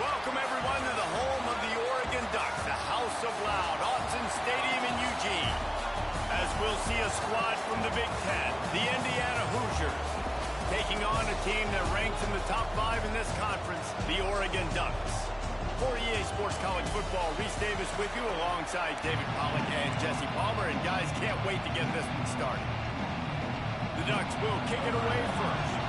Welcome, everyone, to the home of the Oregon Ducks, the House of Loud, Autzen Stadium in Eugene. As we'll see a squad from the Big Ten, the Indiana Hoosiers, taking on a team that ranks in the top 5 in this conference, the Oregon Ducks. For EA Sports College Football, Reese Davis with you alongside David Pollack and Jesse Palmer. And guys, can't wait to get this one started. The Ducks will kick it away first.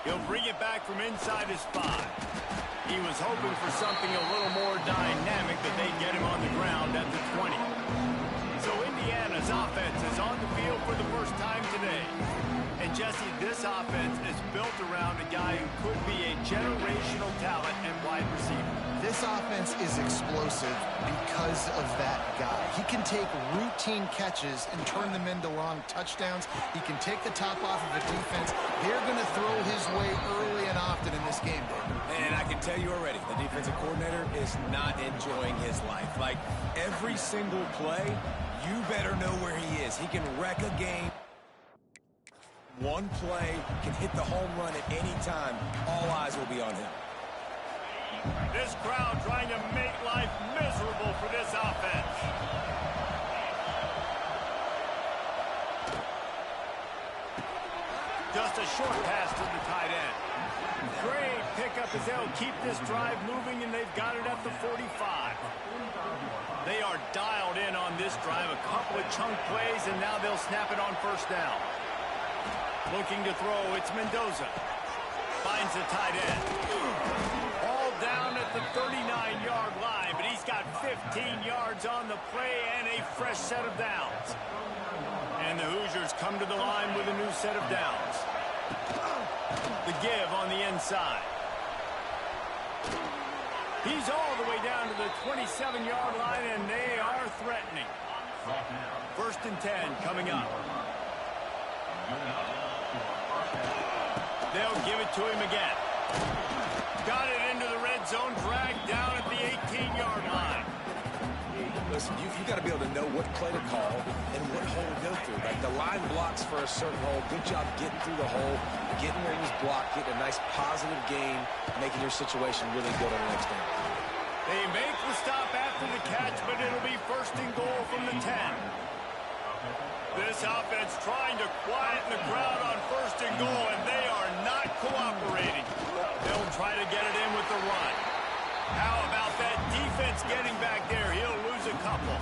He'll bring it back from inside his 5. He was hoping for something a little more dynamic, that they'd get him on the ground at the 20. So Indiana's offense is on the field for the first time today. And Jesse, this offense is built around a guy who could be a generational talent and wide receiver. This offense is explosive because of that guy. He can take routine catches and turn them into long touchdowns. He can take the top off of a defense. They're going to throw his way early and often in this game, David. And I can tell you already, the defensive coordinator is not enjoying his life. Like, every single play, you better know where he is. He can wreck a game. One play can hit the home run at any time. All eyes will be on him. This crowd trying to make life miserable for this offense. Just a short pass to the tight end. Great pickup as they'll keep this drive moving, and they've got it at the 45. They are dialed in on this drive. A couple of chunk plays, and now they'll snap it on first down. Looking to throw, it's Mendoza. Finds the tight end. All down at the 39-yard line, but he's got 15 yards on the play and a fresh set of downs. And the Hoosiers come to the line with a new set of downs. The give on the inside. He's all the way down to the 27-yard line, and they are threatening. 1st and 10 coming up. They'll give it to him again. Got it into the red zone, dragged down at the 18-yard line. Listen, you've got to be able to know what play to call and what hole to go through. Like, the line blocks for a certain hole. Good job getting through the hole, getting where he was blocked, getting a nice positive gain, making your situation really good on the next down. They make the stop after the catch, but it'll be 1st and goal from the 10. This offense trying to quieten the crowd on 1st and goal, and they are not cooperating. They'll try to get it in with the run. How about that defense getting back there? He'll lose a couple.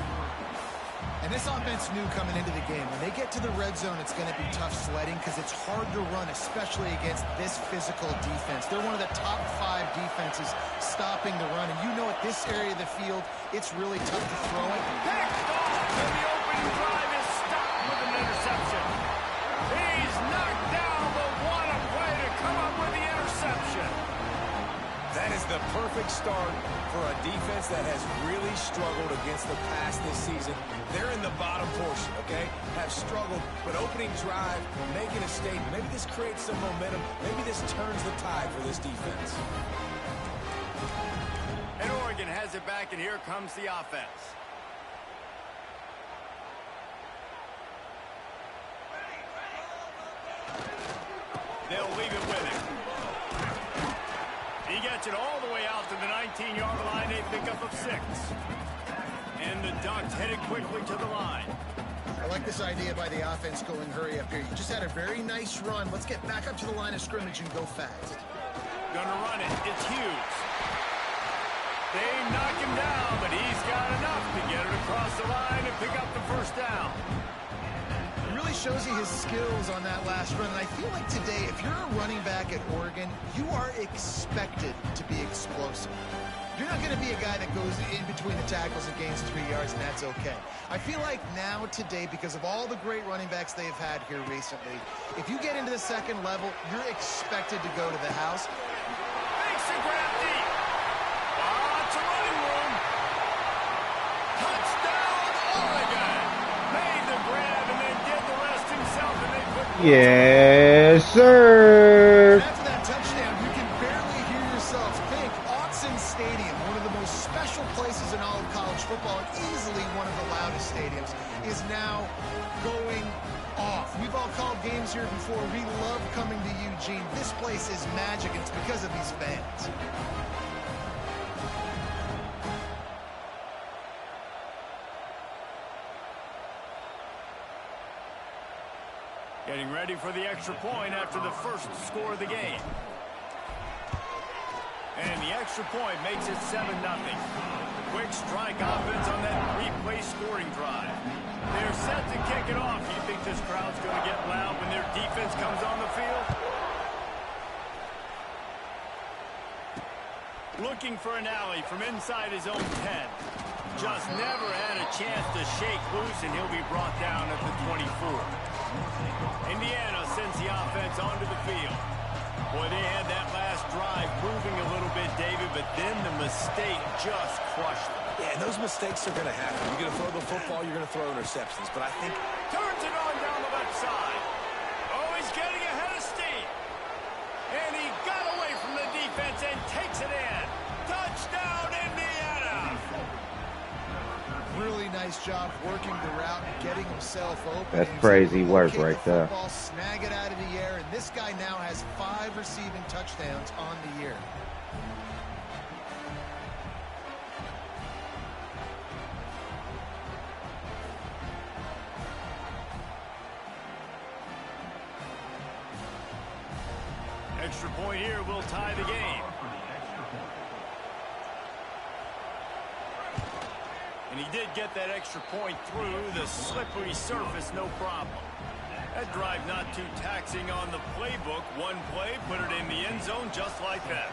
And this offense knew coming into the game, when they get to the red zone, it's going to be tough sledding because it's hard to run, especially against this physical defense. They're one of the top 5 defenses stopping the run. And you know, at this area of the field, it's really tough to throw it. Picked off, and the opening drive is stopped with an interception. He's knocked down, but what a play to come up with the interception. That is the perfect start for a defense that has really struggled against the pass this season. They're in the bottom portion, okay? Have struggled, but opening drive, making a statement. Maybe this creates some momentum. Maybe this turns the tide for this defense. And Oregon has it back, and here comes the offense. They'll leave it with him. He gets it all the way out to the 19-yard line, a pickup of 6. And the Ducks headed quickly to the line. I like this idea by the offense going hurry up here. You just had a very nice run. Let's get back up to the line of scrimmage and go fast. Gonna run it. It's Hughes. They knock him down, but he's got enough to get it across the line and pick up the first down. It really shows you his skills on that last run. And I feel like today, if you're a running back at Oregon, you are expected to be explosive. You're not going to be a guy that goes in between the tackles and gains 3 yards, and that's okay. I feel like now today, because of all the great running backs they've had here recently, if you get into the second level, you're expected to go to the house. Makes the grab deep. Lots of running room. Touchdown, Oregon. Made the grab and then did the rest himself, and they put... Yes, sir. And after that touchdown, you can barely hear yourself think. Autzen Stadium, one of the most special special places in all of college football, and easily one of the loudest stadiums, is now going off. We've all called games here before. We love coming to Eugene. This place is magic, and it's because of these fans. Getting ready for the extra point after the first score of the game. And the extra point makes it 7-0. Quick strike offense on that three-play scoring drive. They're set to kick it off. You think this crowd's going to get loud when their defense comes on the field? Looking for an alley from inside his own 10. Just never had a chance to shake loose, and he'll be brought down at the 24. Indiana sends the offense onto the field. Boy, they had that last drive moving a little bit, David, but then the mistake just crushed them. Yeah, and those mistakes are going to happen. You're going to throw the football, you're going to throw interceptions. But I think... Turns it on down the left side. Oh, he's getting ahead of steam. And he got away from the defense and takes it in. Touchdown, Indiana! Really nice job working the route and getting himself open. That's crazy work right there. Ball, snag it out of the air, and this guy now has 5 receiving touchdowns on the year. Extra point here will tie the game. And he did get that extra point through the slippery surface, no problem. That drive not too taxing on the playbook. One play, put it in the end zone just like that.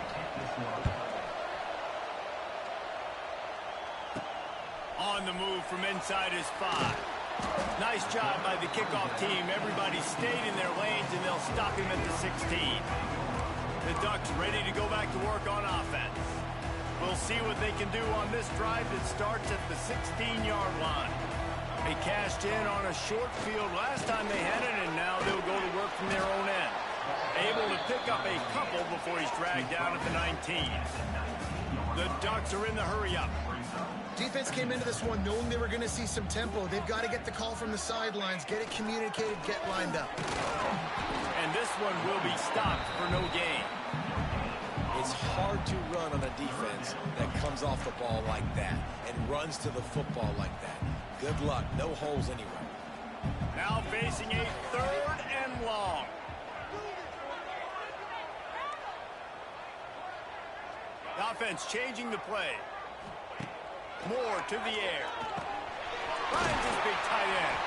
On the move from inside his 5. Nice job by the kickoff team. Everybody stayed in their lanes, and they'll stop him at the 16. The Ducks ready to go back to work on offense. We'll see what they can do on this drive that starts at the 16-yard line. They cashed in on a short field last time they had it, and now they'll go to work from their own end. Able to pick up a couple before he's dragged down at the 19. The Ducks are in the hurry-up. Defense came into this one knowing they were going to see some tempo. They've got to get the call from the sidelines, get it communicated, get lined up. And this one will be stopped for no gain. It's hard to run on a defense that comes off the ball like that and runs to the football like that. Good luck. No holes anywhere. Now facing a 3rd and long. The offense changing the play. Moore to the air. Finds his big tight end.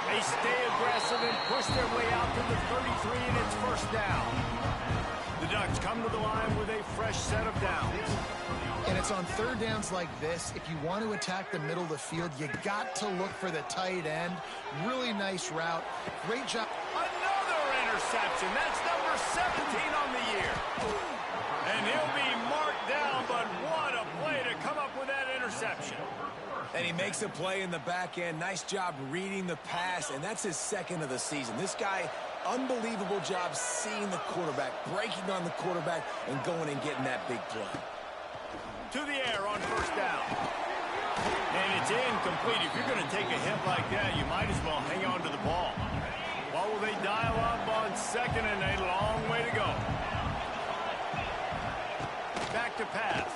They stay aggressive and push their way out to the 33, and it's first down. The Ducks come to the line with a fresh set of downs. And it's on 3rd downs like this. If you want to attack the middle of the field, you got to look for the tight end. Really nice route. Great job. Another interception. That's number 17 on the year. And he'll be marked down, but what a play to come up with that interception. And he makes a play in the back end. Nice job reading the pass, and that's his 2nd of the season. This guy, unbelievable job seeing the quarterback, breaking on the quarterback, and going and getting that big play. To the air on first down. And it's incomplete. If you're going to take a hit like that, you might as well hang on to the ball. What will they dial up on 2nd and a long way to go? Back to pass.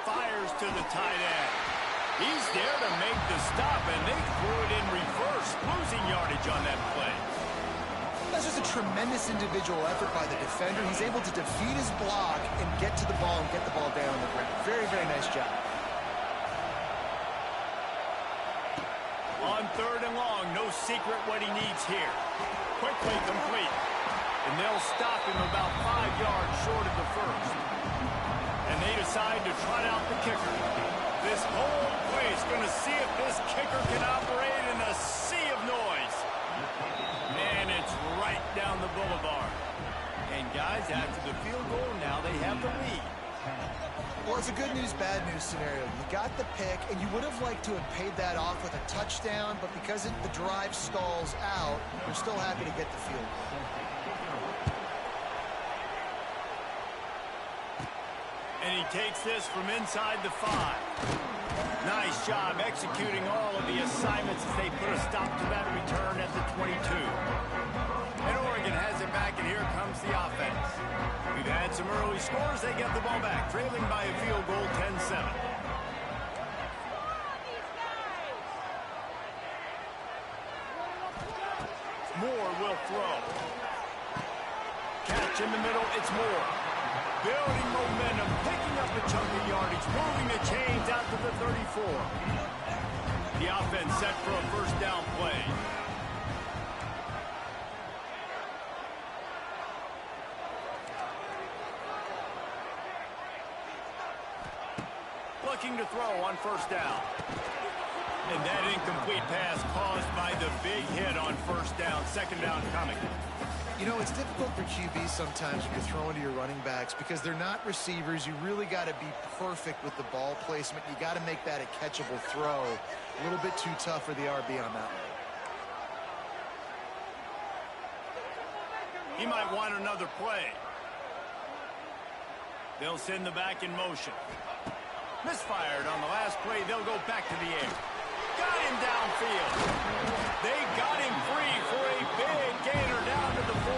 Fires to the tight end. He's there to make the stop, and they threw it in reverse, losing yardage on that play. That's just a tremendous individual effort by the defender. He's able to defeat his block and get to the ball and get the ball down on the ground. Very, very nice job. On 3rd and long, no secret what he needs here. Quickly complete. And they'll stop him about 5 yards short of the first. And they decide to trot out the kicker. This whole place going to see if this kicker can operate in a sea of noise. And it's right down the boulevard. And guys, after the field goal, now they have the lead. Well, it's a good news, bad news scenario. You got the pick, and you would have liked to have paid that off with a touchdown, but because the drive stalls out, you're still happy to get the field goal. And he takes this from inside the 5. Nice job executing all of the assignments as they put a stop to that return at the 22. And Oregon has it back, and here comes the offense. We've had some early scores. They get the ball back, trailing by a field goal 10-7. Moore will throw. Catch in the middle, it's Moore. Building momentum, picking up a chunk of yardage, moving the chains out to the 34. The offense set for a first down play. Looking to throw on first down. And that incomplete pass caused by the big hit on first down. Second down coming. You know, it's difficult for QBs sometimes when you're throwing to your running backs because they're not receivers. You really got to be perfect with the ball placement. You got to make that a catchable throw. A little bit too tough for the RB on that one. He might want another play. They'll send the back in motion. Misfired on the last play. They'll go back to the air. Got him downfield. They got him free for a big gainer down to the 43.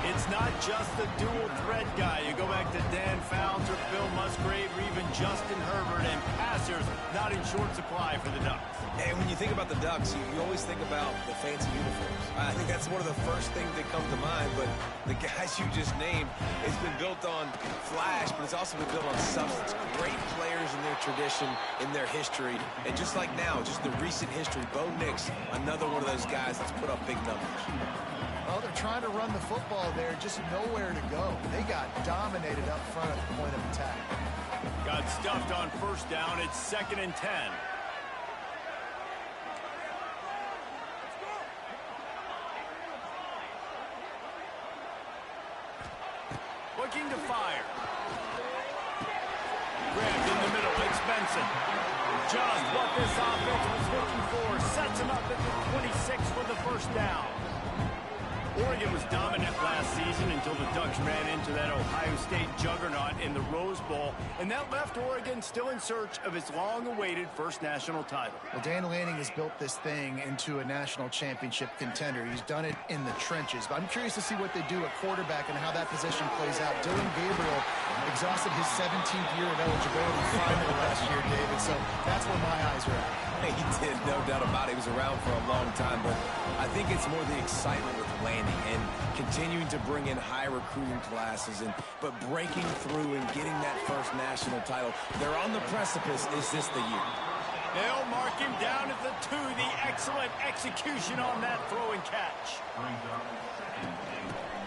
It's not just the dual threat guy. You go back to Dan Fouts or Bill Musgrave or even Justin Herbert, and passers not in short supply for the Ducks. And when you think about the Ducks, you always think about the fancy uniforms. I think that's one of the first things that come to mind, but the guys you just named, it's been built on flash, but it's also been built on substance. Great players in their tradition, in their history, and just like now, just the recent history, Bo Nix, another one of those guys that's put up big numbers. Well, they're trying to run the football there, just nowhere to go. They got dominated up front at the point of attack. Got stuffed on first down. It's 2nd and 10. Looking to fire. Grabbed in the middle. It's Benson. Just what this offense was looking for. Sets him up at the 26 for the first down. Oregon was dominant last season until the Ducks ran into that Ohio State juggernaut in the Rose Bowl, and that left Oregon still in search of its long-awaited first national title. Well, Dan Lanning has built this thing into a national championship contender. He's done it in the trenches, but I'm curious to see what they do at quarterback and how that position plays out. Dylan Gabriel exhausted his 17th year of eligibility finally last year, David, so that's where my eyes are at. He did, no doubt about it. He was around for a long time, but I think it's more the excitement with Lanning and continuing to bring in high recruiting classes, but breaking through and getting that first national title. They're on the precipice. Is this the year? They'll mark him down at the 2. The excellent execution on that throw and catch.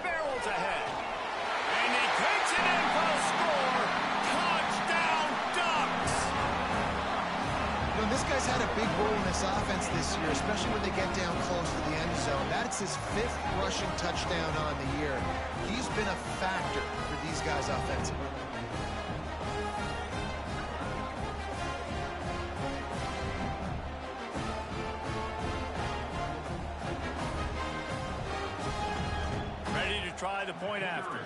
Barrels ahead. And he takes it in for a score. Touchdown, Ducks! You know, this guy's had a big role in this offense this year, especially when they get down close to the end zone. That's his 5th rushing touchdown on the year. He's been a factor for these guys offensively. Ready to try the point after.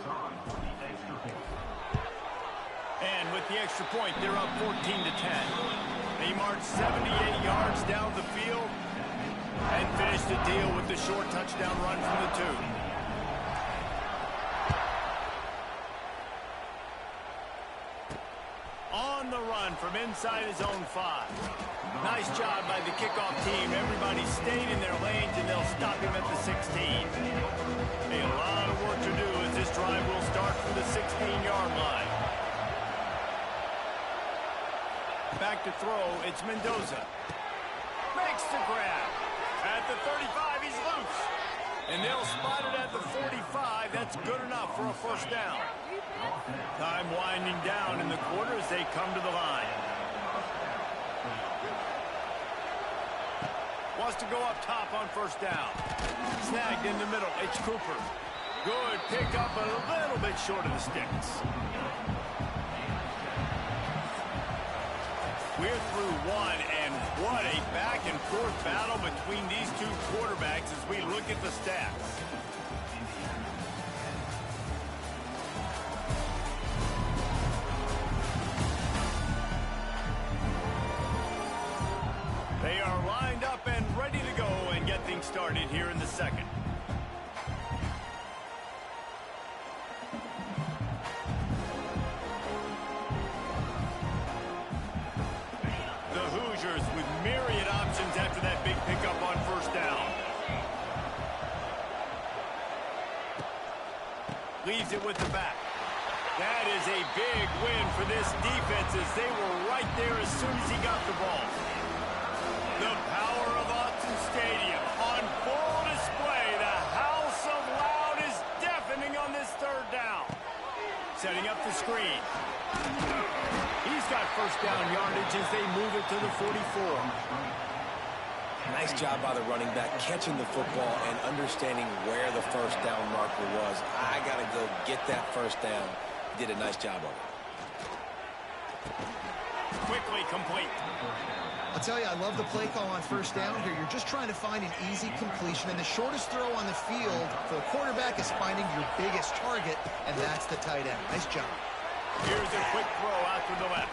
And with the extra point, they're up 14-10. They marched 78 yards down the field and finished the deal with the short touchdown run from the 2. On the run from inside his own 5. Nice job by the kickoff team. Everybody stayed in their lanes, and they'll stop him at the 16. A lot of work to do as this drive will start from the 16-yard line. Back to throw, it's Mendoza. Makes the grab. At the 35, he's loose. And they'll spot it at the 45. That's good enough for a first down. Time winding down in the quarter as they come to the line. Wants to go up top on first down. Snagged in the middle, it's Cooper. Good pick up, a little bit short of the sticks. We're through one, and what a back-and-forth battle between these two quarterbacks as we look at the stats. started here in the second. The Hoosiers with myriad options after that big pickup on first down. Leaves it with the back. That is a big win for this defense as they were right there as soon as he got the ball. The power of Autzen Stadium on full display. The house of loud is deafening on this third down. Setting up the screen. He's got first down yardage as they move it to the 44. Nice job by the running back catching the football and understanding where the first down marker was. I got to go get that first down. He did a nice job of it. Quickly complete. I'll tell you, I love the play call on first down here. You're just trying to find an easy completion, and the shortest throw on the field for the quarterback is finding your biggest target, and that's the tight end. Nice job. Here's a quick throw out to the left.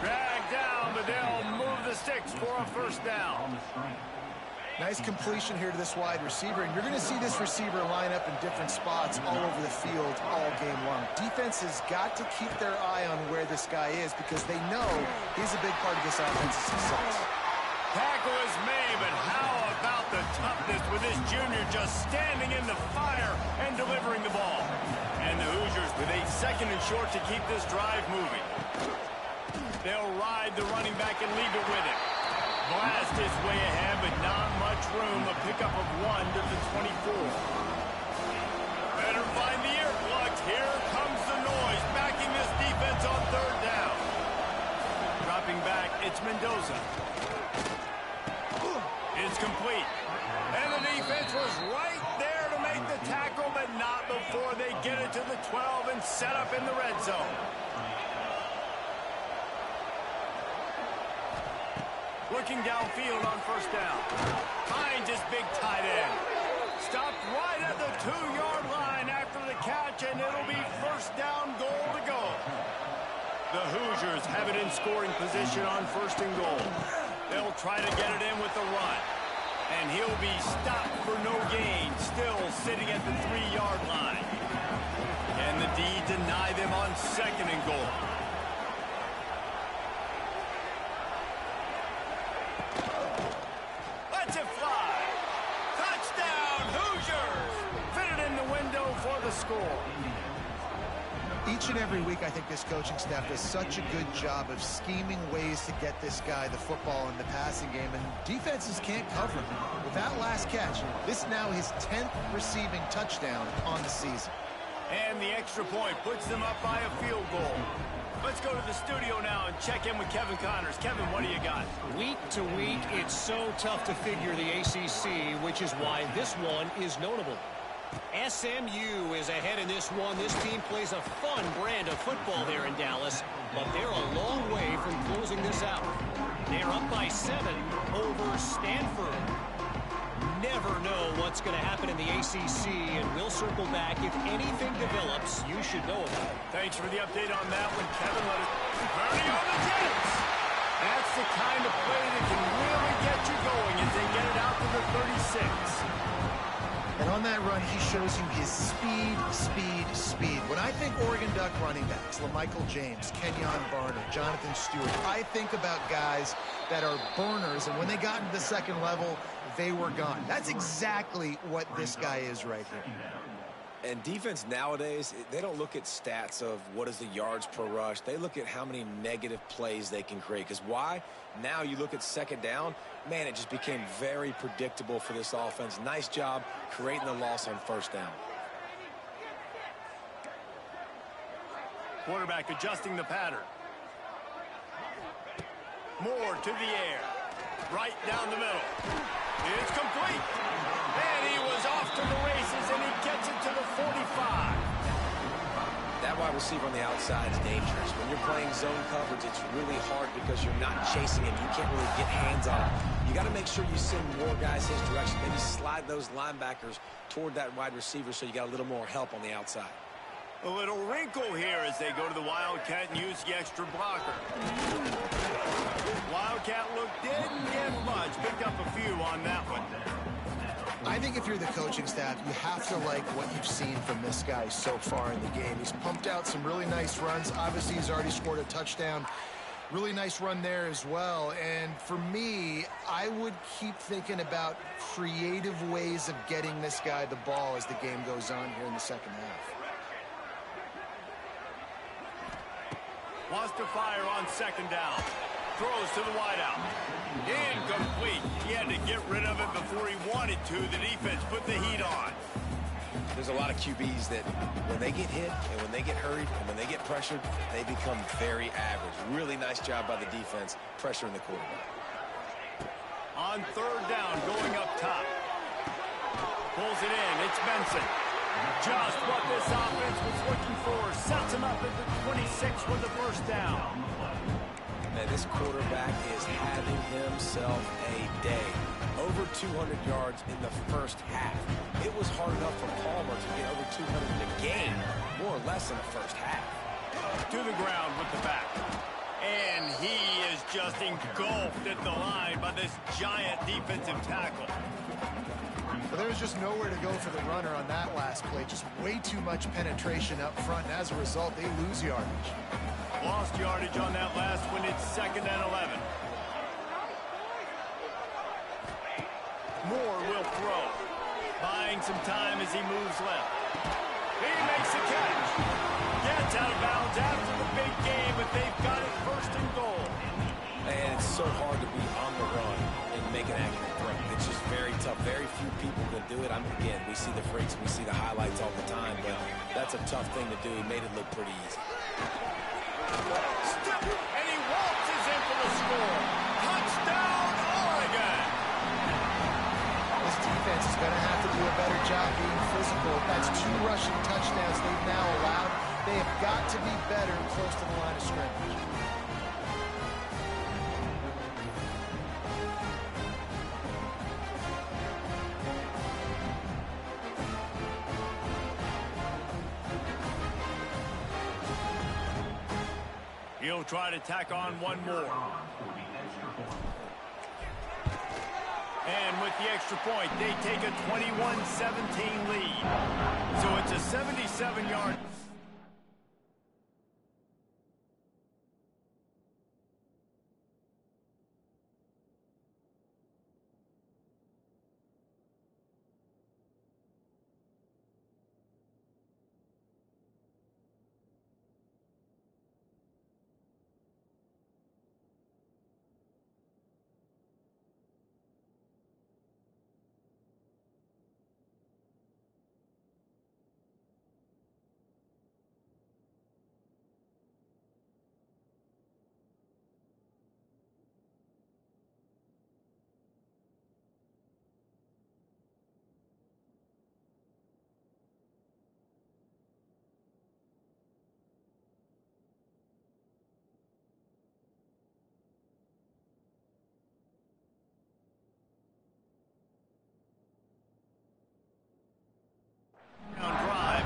Drag down, but they'll move the sticks for a first down. Nice completion here to this wide receiver, and you're going to see this receiver line up in different spots all over the field all game long. Defense has got to keep their eye on where this guy is because they know he's a big part of this offense's success. Tackle is made, but how about the toughness with this junior just standing in the fire and delivering the ball? And the Hoosiers with a second and short to keep this drive moving. They'll ride the running back and leave it with him. Blast is way ahead, but not much room. A pickup of 1 to the 24. Better find the earplugs. Here comes the noise, backing this defense on third down. Dropping back, it's Mendoza. It's complete. And the defense was right there to make the tackle, but not before they get it to the 12 and set up in the red zone. Looking downfield on first down. Finds his big tight end. Stopped right at the 2-yard line after the catch, and it'll be first down goal to go. The Hoosiers have it in scoring position on first and goal. They'll try to get it in with the run. And he'll be stopped for no gain, still sitting at the 3-yard line. And the D deny them on second and goal. Lets it fly. Touchdown, Hoosiers! Fitted in the window for the score. Each and every week, I think this coaching staff does such a good job of scheming ways to get this guy the football in the passing game, and defenses can't cover him. With that last catch, this now his 10th receiving touchdown on the season. And the extra point puts them up by a field goal. Let's go to the studio now and check in with Kevin Connors. Kevin, what do you got? Week to week, it's so tough to figure the ACC, which is why this one is notable. SMU is ahead in this one. This team plays a fun brand of football there in Dallas, but they're a long way from closing this out. They're up by 7 over Stanford. Never know what's going to happen in the ACC, and we'll circle back. If anything develops, you should know about it. Thanks for the update on that one, Kevin. Let us Purdy on the Jets. That's the kind of play that can really get you going as they get it out to the 36. And on that run, he shows you his speed, speed, speed. When I think Oregon Duck running backs, LaMichael James, Kenyon Barner, Jonathan Stewart, I think about guys that are burners, and when they got into the second level, they were gone. That's exactly what this guy is right here. And defense nowadays, they don't look at stats of what is the yards per rush. They look at how many negative plays they can create. Because why? Now you look at second down, man, it just became very predictable for this offense. Nice job creating the loss on first down. Quarterback adjusting the pattern. Moore to the air. Right down the middle. It's complete. And he was off to the races, and he gets it to the 45. That wide receiver on the outside is dangerous. When you're playing zone coverage, it's really hard because you're not chasing him. You can't really get hands on him. You got to make sure you send more guys his direction. Maybe slide those linebackers toward that wide receiver so you got a little more help on the outside. A little wrinkle here as they go to the Wildcat and use the extra blocker. Wildcat look didn't get much. Picked up a few on that one. think if you're the coaching staff, you have to like what you've seen from this guy so far in the game. He's pumped out some really nice runs. Obviously, he's already scored a touchdown. Really nice run there as well. And for me, I would keep thinking about creative ways of getting this guy the ball as the game goes on here in the second half. Wants to fire on second down. Throws to the wideout. Incomplete. He had to get rid of it before he wanted to. The defense put the heat on. There's a lot of QBs that when they get hit and when they get hurried and when they get pressured, they become very average. Really nice job by the defense pressuring the quarterback. On third down, going up top. Pulls it in. It's Benson. Just what this offense was looking for. Sets him up at the 26 with the first down. Man, this quarterback is having himself a day. Over 200 yards in the first half. It was hard enough for Palmer to get over 200 in a game, more or less in the first half. To the ground with the back. And he is just engulfed at the line by this giant defensive tackle. But there's just nowhere to go for the runner on that last play. Just way too much penetration up front, and as a result, they lose yardage. Lost yardage on that last one. It's 2nd and 11. Moore will throw. Buying some time as he moves left. He makes the catch. Gets out of bounds after the big game, but they've got it 1st and goal. And it's so hard to be on the run and make an accurate throw. It's just very tough. Very few people can do it. Again, we see the freaks, we see the highlights all the time, but that's a tough thing to do. He made it look pretty easy. Step, and he waltzes in for the score. Touchdown, Oregon! This defense is going to have to do a better job being physical. That's 2 rushing touchdowns they've now allowed. They have got to be better close to the line of scrimmage. He'll try to tack on one more. And with the extra point, they take a 21-17 lead. So it's a 77-yard... drive.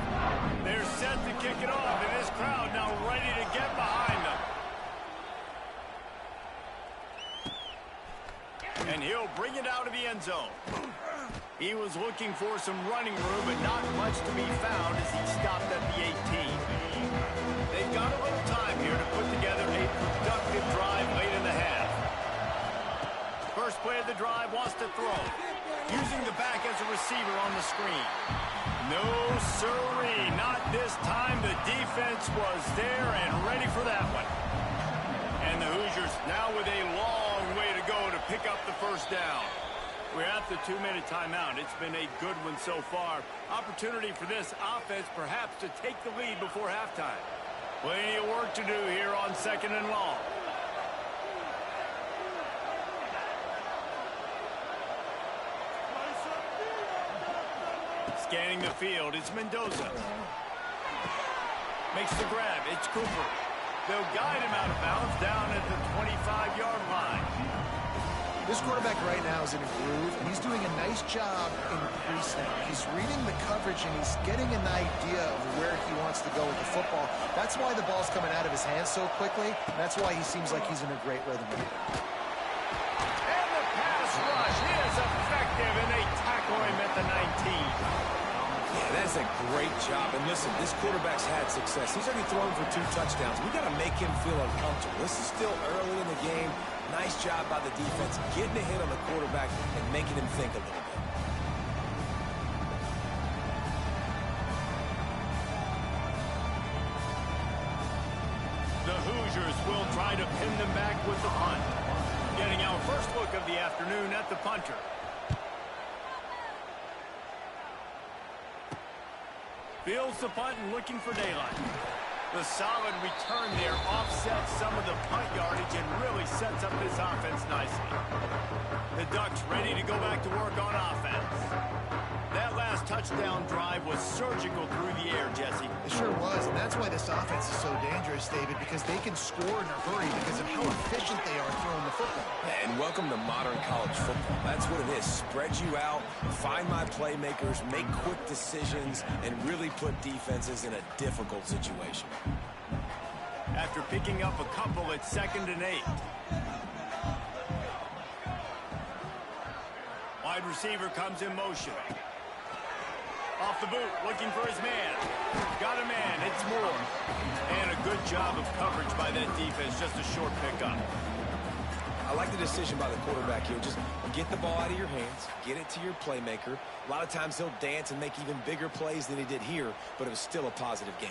They're set to kick it off, and this crowd now ready to get behind them. And he'll bring it out of the end zone. He was looking for some running room, but not much to be found as he stopped at the 18. They've got a little time here to put together a productive drive late in the half. First play of the drive wants to throw. Using the back as a receiver on the screen. No, sirree, not this time. The defense was there and ready for that one. And the Hoosiers now with a long way to go to pick up the first down. We're at the 2-minute timeout. It's been a good one so far. Opportunity for this offense perhaps to take the lead before halftime. Plenty of work to do here on 2nd and long. Scanning the field, it's Mendoza. Makes the grab, it's Cooper. They'll guide him out of bounds down at the 25-yard line. This quarterback right now is in a groove, and he's doing a nice job in pre-snap. He's reading the coverage, and he's getting an idea of where he wants to go with the football. That's why the ball's coming out of his hands so quickly, and that's why he seems like he's in a great rhythm. And the pass rush is effective, and they tackle for him at the 19. Yeah, that's a great job. And listen, this quarterback's had success. He's already thrown for 2 touchdowns. We got to make him feel uncomfortable. This is still early in the game. Nice job by the defense, getting a hit on the quarterback and making him think a little bit. The Hoosiers will try to pin them back with the punt. Getting our first look of the afternoon at the punter. Fields the punt and looking for daylight. The solid return there offsets some of the punt yardage and really sets up this offense nicely. The Ducks ready to go back to work on offense. That last touchdown drive was surgical through the air, Jesse. It sure was, and that's why this offense is so dangerous, David, because they can score in a hurry because of how efficient they are throwing the football. And welcome to modern college football. That's what it is. Spread you out, find my playmakers, make quick decisions, and really put defenses in a difficult situation. After picking up a couple at 2nd and 8. Wide receiver comes in motion. Off the boot, looking for his man. Got a man, it's Moore. And a good job of coverage by that defense, just a short pickup. I like the decision by the quarterback here. Just get the ball out of your hands, get it to your playmaker. A lot of times he'll dance and make even bigger plays than he did here, but it was still a positive game.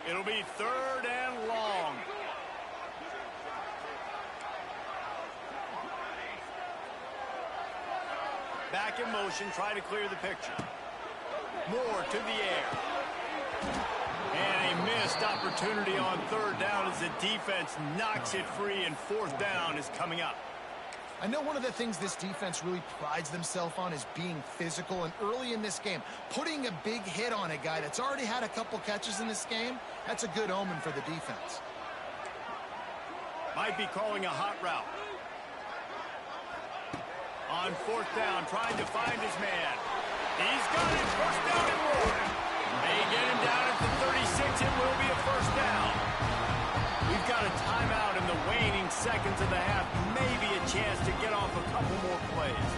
It'll be 3rd and long. Back in motion, try to clear the picture. Moore to the air. And a missed opportunity on 3rd down as the defense knocks it free, and 4th down is coming up. I know one of the things this defense really prides themselves on is being physical, and early in this game, putting a big hit on a guy that's already had a couple catches in this game, that's a good omen for the defense. Might be calling a hot route. On 4th down, trying to find his man. He's got it. 1st down and more. They get him down at the 36. It will be a 1st down. We've got a timeout in the waning seconds of the half. Maybe a chance to get off a couple more plays.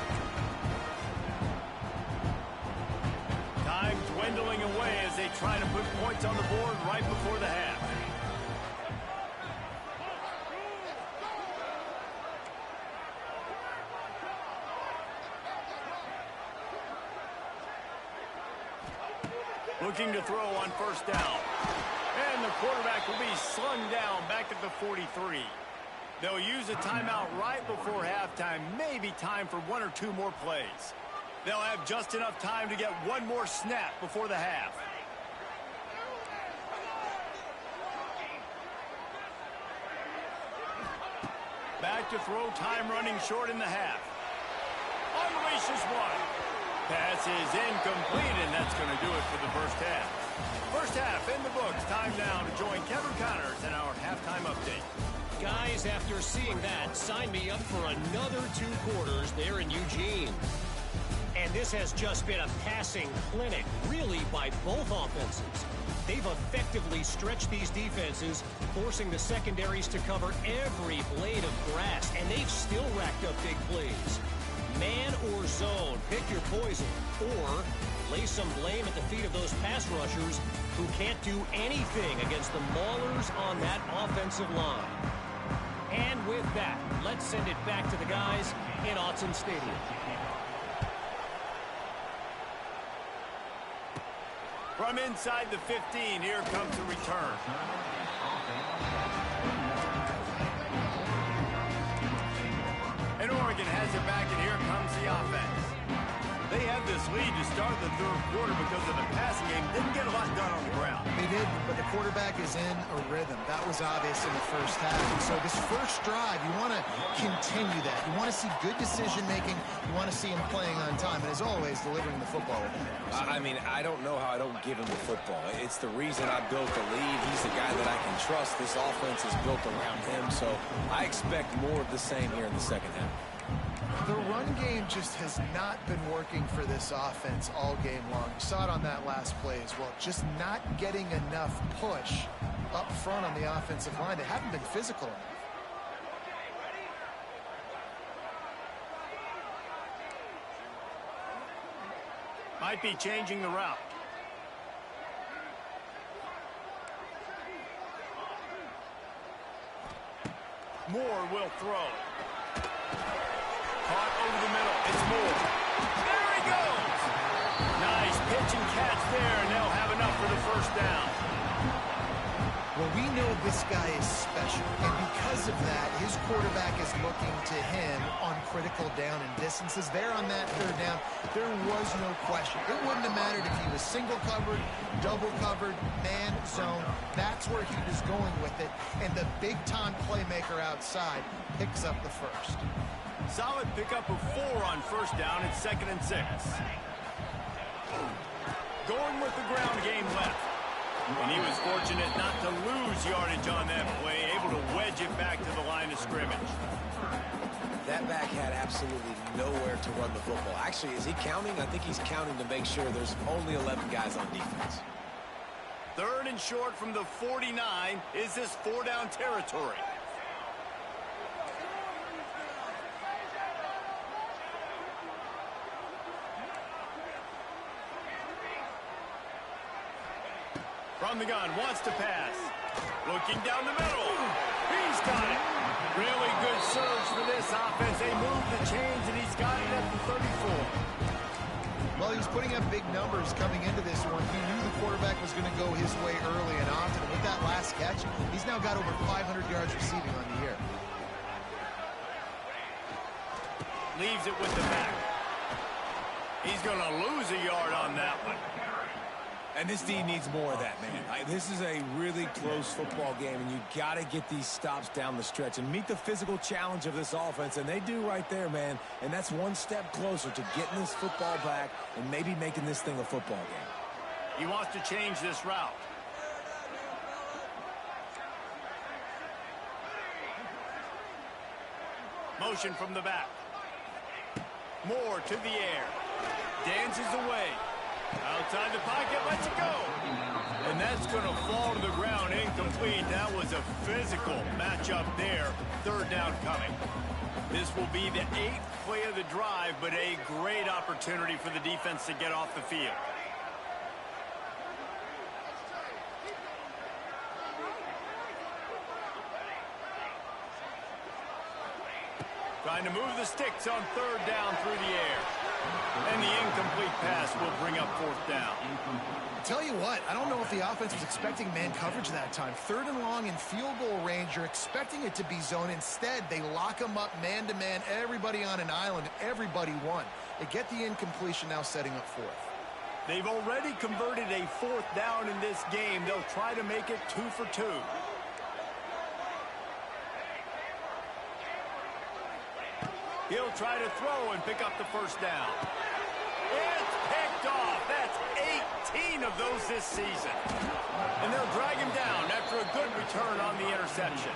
Time dwindling away as they try to put points on the board right before the half. Looking to throw on 1st down. And the quarterback will be slung down back at the 43. They'll use a timeout right before halftime. Maybe time for 1 or 2 more plays. They'll have just enough time to get 1 more snap before the half. Back to throw, time running short in the half. Unleashes one. Pass is incomplete, and that's going to do it for the 1st half. 1st half in the books. Time now to join Kevin Connors in our halftime update. Guys, after seeing that, sign me up for another 2 quarters there in Eugene. And this has just been a passing clinic, really, by both offenses. They've effectively stretched these defenses, forcing the secondaries to cover every blade of grass, and they've still racked up big plays. Man or zone, pick your poison, or lay some blame at the feet of those pass rushers who can't do anything against the maulers on that offensive line. And with that, let's send it back to the guys in Autzen Stadium. From inside the 15, here comes the return. And Oregon has it back, and here comes the offense. They had this lead to start the 3rd quarter because of the passing game. Didn't get a lot done on the ground. They did, but the quarterback is in a rhythm. That was obvious in the 1st half. And so this 1st drive, you want to continue that. You want to see good decision-making. You want to see him playing on time. And as always, delivering the football. I mean, I don't know how I don't give him the football. It's the reason I built the lead. He's the guy that I can trust. This offense is built around him. So I expect more of the same here in the 2nd half. The run game just has not been working for this offense all game long. You saw it on that last play as well. Just not getting enough push up front on the offensive line. They haven't been physical enough. Might be changing the route. Moore will throw. Caught over the middle. It's Moore. There he goes. Nice pitch and catch there, and they'll have enough for the first down. Well, we know this guy is special, and because of that, his quarterback is looking to him on critical down and distances. There on that third down, there was no question. It wouldn't have mattered if he was single covered, double covered, man, zone. That's where he was going with it, and the big-time playmaker outside picks up the first. Solid pickup of 4 on first down. It's 2nd and 6. Going with the ground game left. And he was fortunate not to lose yardage on that play, able to wedge it back to the line of scrimmage. That back had absolutely nowhere to run the football. Actually, is he counting? I think he's counting to make sure there's only 11 guys on defense. 3rd and short from the 49. Is this 4-down territory? From the gun, wants to pass. Looking down the middle. He's got it. Really good surge for this offense. They move the chains, and he's got it at the 34. Well, he was putting up big numbers coming into this one. He knew the quarterback was going to go his way early and often. And with that last catch, he's now got over 500 yards receiving on the year. Leaves it with the back. He's going to lose a yard on that one. And this D needs more of that, man. This is a really close football game, and you got to get these stops down the stretch and meet the physical challenge of this offense, and they do right there, man. And that's one step closer to getting this football back and maybe making this thing a football game. He wants to change this route. Motion from the back. Moore to the air. Dances away. Outside the pocket, lets it go. And that's going to fall to the ground incomplete. That was a physical matchup there. 3rd down coming. This will be the 8th play of the drive, but a great opportunity for the defense to get off the field. Trying to move the sticks on 3rd down through the air. And the incomplete pass will bring up 4th down. Tell you what, I don't know if the offense was expecting man coverage that time. 3rd and long in field goal range, you're expecting it to be zone. Instead, they lock them up man-to-man, everybody on an island, everybody won. They get the incompletion, now setting up 4th. They've already converted a 4th down in this game. They'll try to make it 2 for 2. He'll try to throw and pick up the first down. It's picked off. That's 18 of those this season. And they'll drag him down after a good return on the interception.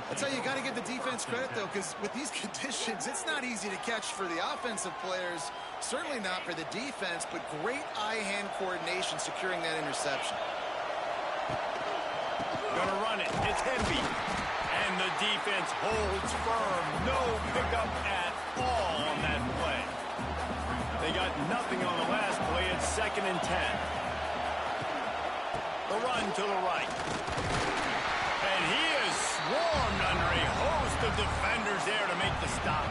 That's how you got to give the defense credit, though, because with these conditions, it's not easy to catch for the offensive players, certainly not for the defense, but great eye-hand coordination securing that interception. Gonna run it. It's Henby. And the defense holds firm. No pickup at all on that play. They got nothing on the last play. It's 2nd and 10. The run to the right. And he is swarmed under a host of defenders there to make the stop.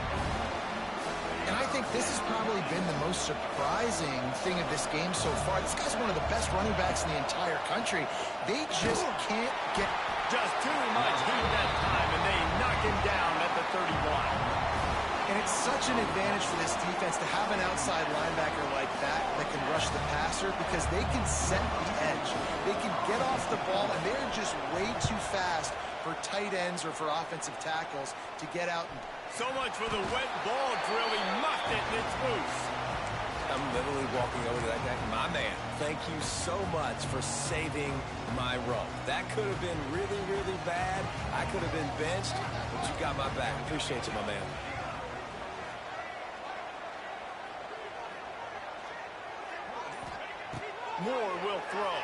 And I think this has probably been the most surprising thing of this game so far. This guy's one of the best running backs in the entire country. They just can't get... Just too much heat that time, and they knock him down at the 31. And it's such an advantage for this defense to have an outside linebacker like that can rush the passer because they can set the edge. They can get off the ball, and they're just way too fast for tight ends or for offensive tackles to get out. So much for the wet ball drill. He muffed it, and it's loose. I'm literally walking over to that guy. My man, thank you so much for saving my run. That could have been really, really bad. I could have been benched, but you got my back. Appreciate you, my man. Moore will throw.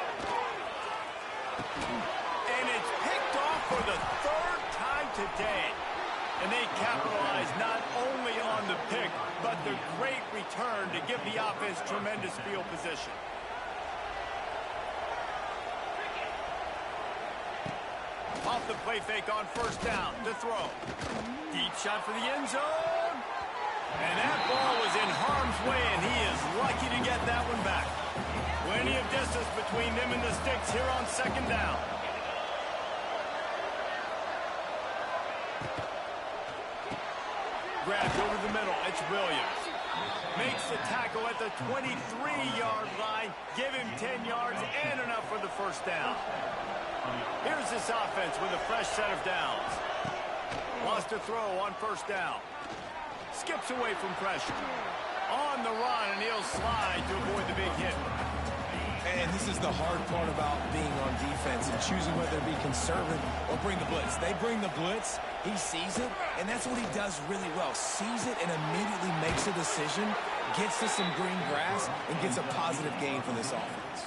And it's picked off for the 3rd time today. And they capitalize not only on the pick, but the great return to give the offense tremendous field position. Off the play fake on first down to throw. Deep shot for the end zone. And that ball was in harm's way, and he is lucky to get that one back. Plenty of distance between them and the sticks here on second down. Grabbed over the middle. It's Williams. Makes the tackle at the 23-yard line. Give him 10 yards and enough for the first down. Here's this offense with a fresh set of downs. Lost a throw on first down. Skips away from pressure. On the run, and he'll slide to avoid the big hit. And this is the hard part about being on defense and choosing whether to be conservative or bring the blitz. They bring the blitz, he sees it, and that's what he does really well. Sees it and immediately makes a decision, gets to some green grass, and gets a positive gain for this offense.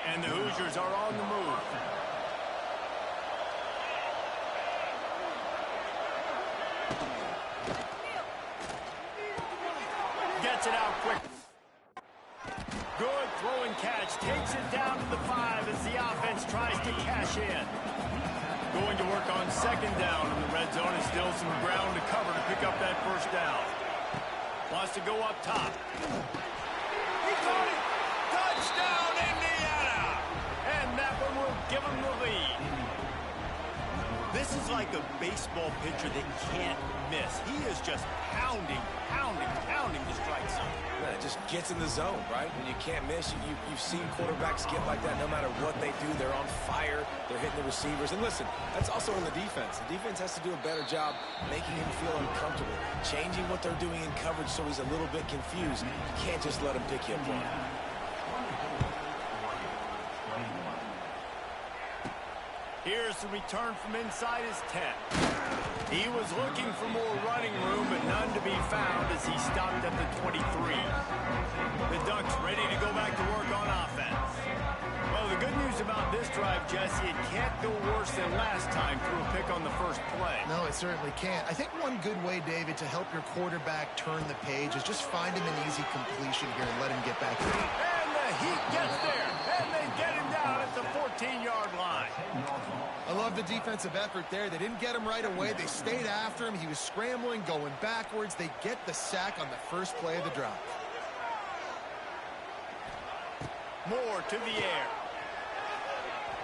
And the Hoosiers are on the move. Gets it out quick. Good throw and catch. Takes it down to the 5 as the offense tries to cash in. Going to work on second down in the red zone. And still some ground to cover to pick up that first down. Wants to go up top. He caught it. Touchdown, Indiana! And that one will give him the lead. This is like a baseball pitcher that can't miss. He is just pounding the strike zone. Yeah, it just gets in the zone, right? When you can't miss, you've seen quarterbacks get like that no matter what they do. They're on fire. They're hitting the receivers. And listen, that's also in the defense. The defense has to do a better job making him feel uncomfortable, changing what they're doing in coverage so he's a little bit confused. You can't just let him pick you apart. Here's the return from inside his 10. He was looking for more running room, but none to be found as he stopped at the 23. The Ducks ready to go back to work on offense. Well, the good news about this drive, Jesse, it can't go worse than last time through a pick on the first play. No, it certainly can't. I think one good way, David, to help your quarterback turn the page is just find him an easy completion here and let him get back in. And the Heat gets there, and they get him down at the 14-yard line. I love the defensive effort there. They didn't get him right away. They stayed after him. He was scrambling, going backwards. They get the sack on the first play of the drive. Moore to the air.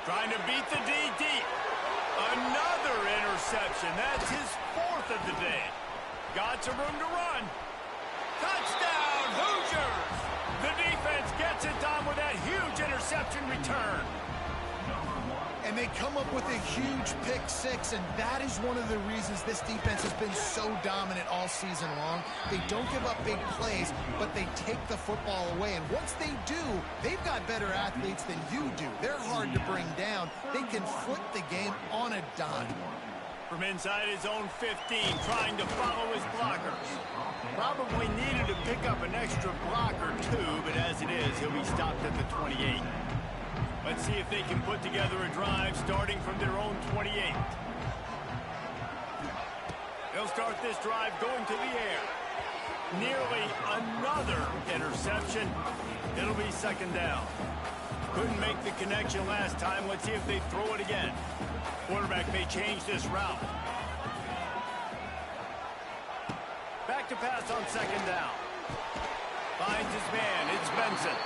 Trying to beat the D deep. Another interception. That's his 4th of the day. Got some room to run. Touchdown, Hoosiers! The defense gets it done with that huge interception return. And they come up with a huge pick 6, and that is one of the reasons this defense has been so dominant all season long. They don't give up big plays, but they take the football away. And once they do, they've got better athletes than you do. They're hard to bring down. They can flip the game on a dime. From inside his own 15, trying to follow his blockers. Probably needed to pick up an extra block or two, but as it is, he'll be stopped at the 28. Let's see if they can put together a drive starting from their own 28. They'll start this drive going to the air. Nearly another interception. It'll be second down. Couldn't make the connection last time. Let's see if they throw it again. Quarterback may change this route. Back to pass on second down. Finds his man. It's Benson.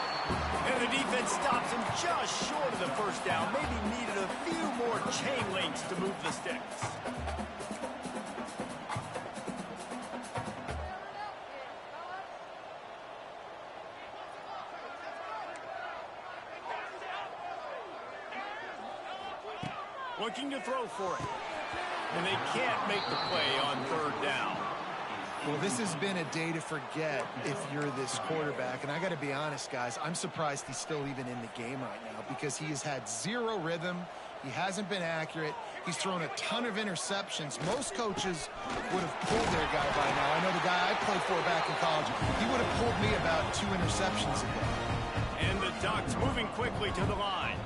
And the defense stops him just short of the first down. Maybe needed a few more chain links to move the sticks. Looking to throw for it. And they can't make the play on third down. Well, this has been a day to forget if you're this quarterback. And I got to be honest, guys, I'm surprised he's still even in the game right now because he has had zero rhythm. He hasn't been accurate. He's thrown a ton of interceptions. Most coaches would have pulled their guy by now. I know the guy I played for back in college, he would have pulled me about 2 interceptions ago. And the Ducks moving quickly to the line.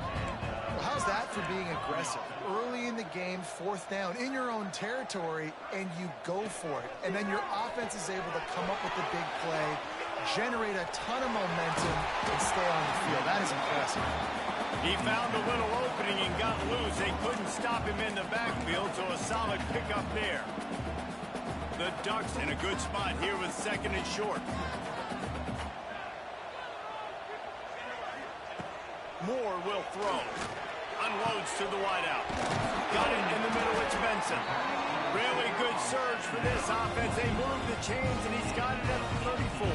Well, how's that for being aggressive? Early in the game, 4th down, in your own territory, and you go for it. And then your offense is able to come up with the big play, generate a ton of momentum, and stay on the field. That is impressive. He found a little opening and got loose. They couldn't stop him in the backfield, so a solid pickup there. The Ducks in a good spot here with 2nd and short. Moore will throw. Unloads to the wideout. Got it in the middle. It's Benson. Really good surge for this offense. They move the chains, and he's got it at the 34.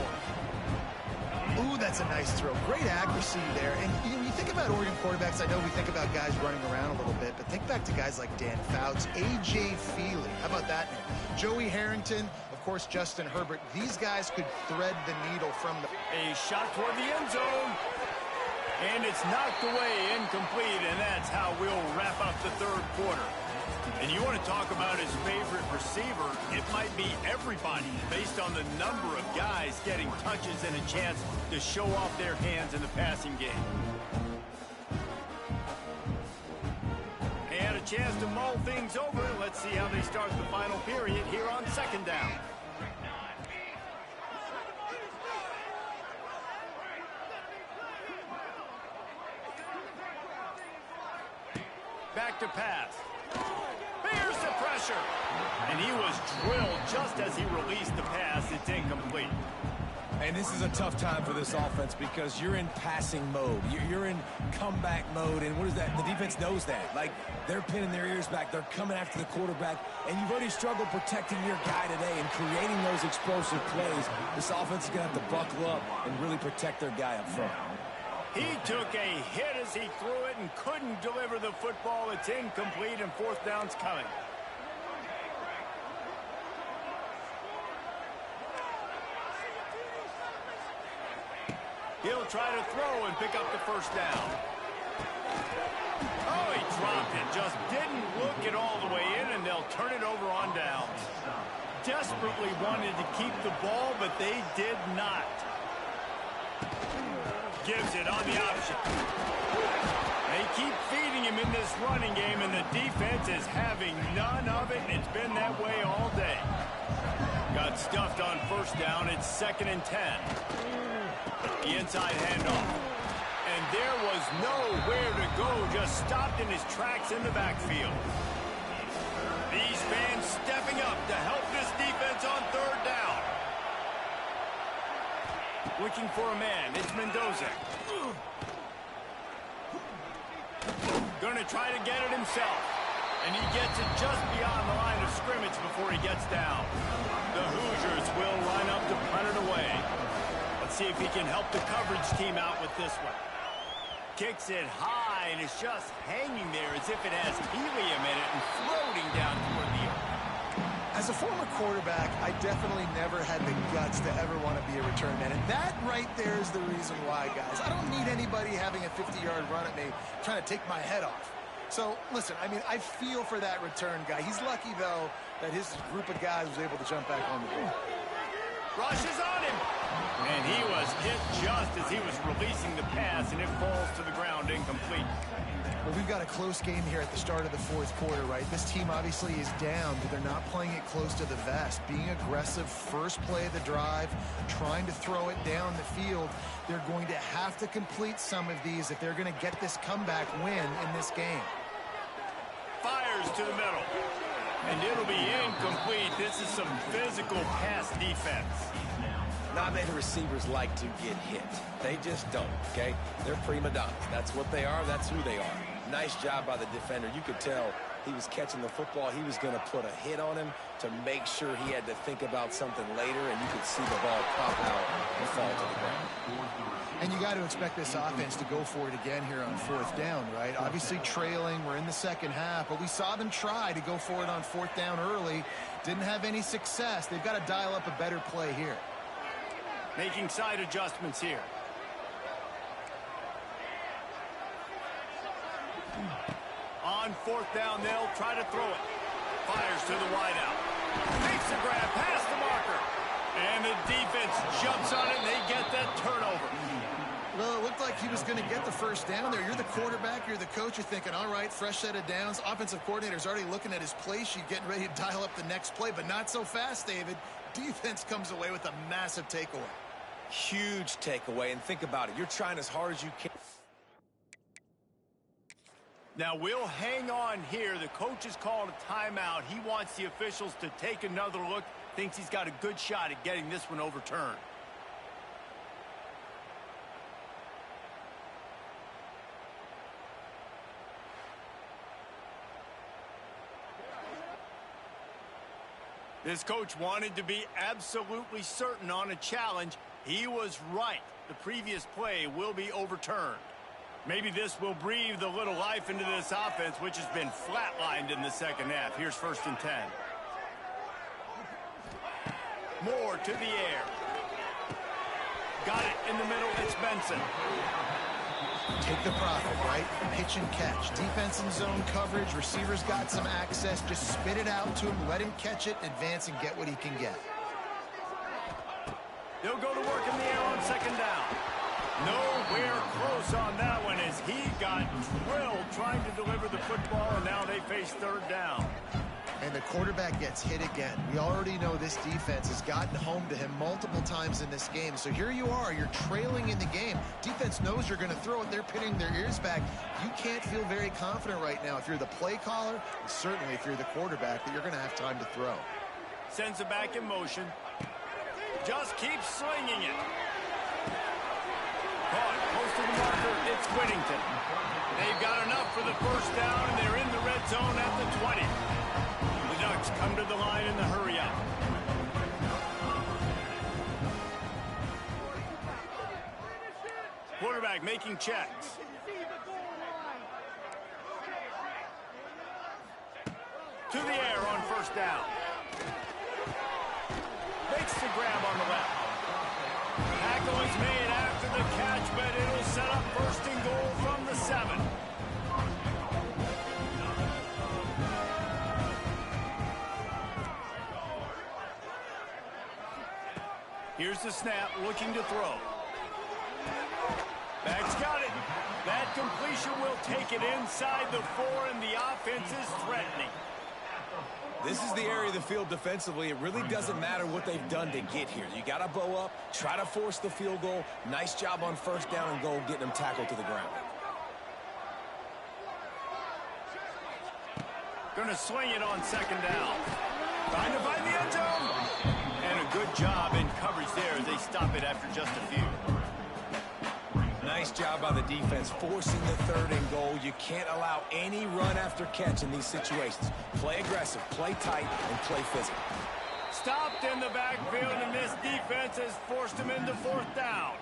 Ooh, that's a nice throw. Great accuracy there. And you think about Oregon quarterbacks, I know we think about guys running around a little bit, but think back to guys like Dan Fouts, A.J. Feely. How about that name? Joey Harrington, of course, Justin Herbert. These guys could thread the needle from the... A shot toward the end zone. And it's knocked away, incomplete, and that's how we'll wrap up the 3rd quarter. And you want to talk about his favorite receiver, it might be everybody based on the number of guys getting touches and a chance to show off their hands in the passing game. And a chance to mull things over. Let's see how they start the final period here on 2nd down. Back to pass. Bears the pressure. And he was drilled just as he released the pass. It's incomplete. And this is a tough time for this offense because you're in passing mode. You're in comeback mode. And what is that? The defense knows that. Like, they're pinning their ears back. They're coming after the quarterback. And you've already struggled protecting your guy today and creating those explosive plays. This offense is going to have to buckle up and really protect their guy up front. He took a hit as he threw it and couldn't deliver the football. It's incomplete, and 4th down's coming. He'll try to throw and pick up the 1st down. Oh, he dropped it. Just didn't look it all the way in, and they'll turn it over on downs. Desperately wanted to keep the ball, but they did not. Gives it on the option. They keep feeding him in this running game, and the defense is having none of it, and it's been that way all day. Got stuffed on 1st down. It's 2nd and 10. The inside handoff. And there was nowhere to go, just stopped in his tracks in the backfield. These fans stepping up to help this defense on 3rd down. Looking for a man. It's Mendoza. Going to try to get it himself. And he gets it just beyond the line of scrimmage before he gets down. The Hoosiers will line up to punt it away. Let's see if he can help the coverage team out with this one. Kicks it high, and it's just hanging there as if it has helium in it and floating down toward the earth. As a former quarterback, I definitely never had the guts to ever want to be a return man. And that right there is the reason why, guys. I don't need anybody having a 50-yard run at me trying to take my head off. So, listen, I mean, I feel for that return guy. He's lucky, though, that his group of guys was able to jump back on the ball. Rushes on him. And he was hit just as he was releasing the pass, and it falls to the ground incomplete. Well, we've got a close game here at the start of the 4th quarter, right? This team obviously is down, but they're not playing it close to the vest. Being aggressive, first play of the drive, trying to throw it down the field. They're going to have to complete some of these if they're going to get this comeback win in this game. Fires to the middle. And it'll be incomplete. This is some physical pass defense. Not many receivers like to get hit. They just don't, okay? They're prima donnas. That's what they are. That's who they are. Nice job by the defender. You could tell he was catching the football. He was going to put a hit on him to make sure he had to think about something later, and you could see the ball pop out and fall to the ground. And you got to expect this offense to go for it again here on 4th down, right? Obviously trailing. We're in the 2nd half, but we saw them try to go for it on 4th down early. Didn't have any success. They've got to dial up a better play here. Making side adjustments here. On 4th down, they'll try to throw it. Fires to the wideout. Makes the grab past the marker. And the defense jumps on it, and they get that turnover. Well, it looked like he was going to get the first down there. You're the quarterback, you're the coach, you're thinking, all right, fresh set of downs. Offensive coordinator's already looking at his play sheet, getting ready to dial up the next play, but not so fast, David. Defense comes away with a massive takeaway. Huge takeaway, and think about it. You're trying as hard as you can. Now, we'll hang on here. The coach has called a timeout. He wants the officials to take another look. Thinks he's got a good shot at getting this one overturned. This coach wanted to be absolutely certain on a challenge. He was right. The previous play will be overturned. Maybe this will breathe a little life into this offense, which has been flatlined in the second half. Here's 1st and 10. Moore to the air. Got it in the middle. It's Benson. Take the profit, right? Pitch and catch. Defense in zone coverage. Receivers got some access. Just spit it out to him. Let him catch it, advance, and get what he can get. They'll go to work in the air on 2nd down. Nowhere close on that one as he got drilled trying to deliver the football, and now they face 3rd down. And the quarterback gets hit again. We already know this defense has gotten home to him multiple times in this game. So here you are, you're trailing in the game. Defense knows you're going to throw it. They're pinning their ears back. You can't feel very confident right now if you're the play caller, and certainly if you're the quarterback, that you're going to have time to throw. Sends it back in motion. Just keeps slinging it. Caught close to the marker. It's Whittington. They've got enough for the 1st down, and they're in the red zone at the 20. The Ducks come to the line in the hurry-up. Quarterback making checks. To the air on 1st down. Makes the grab on the left. Tackle is made after the catch, but it'll set up 1st and goal from the 7. Here's the snap, looking to throw. Back's got it. That completion will take it inside the 4, and the offense is threatening. This is the area of the field defensively. It really doesn't matter what they've done to get here. You got to bow up, try to force the field goal. Nice job on 1st down and goal, getting them tackled to the ground. Going to swing it on 2nd down. Trying to find the end zone. And a good job in coverage there as they stop it after just a few. Nice job by the defense forcing the 3rd and goal. You can't allow any run after catch in these situations. Play aggressive, play tight, and play physical. Stopped in the backfield, and this defense has forced him into 4th down.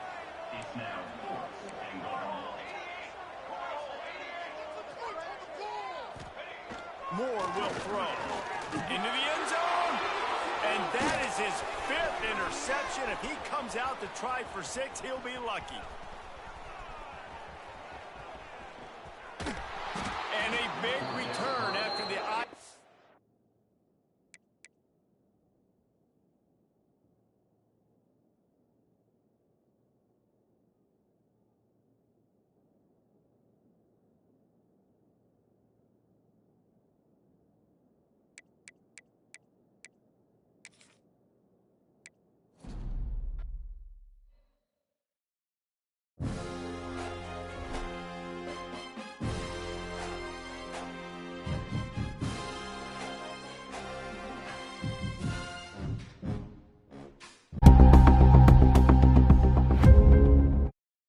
Moore will throw. Into the end zone. And that is his 5th interception. If he comes out to try for 6, he'll be lucky. And a big return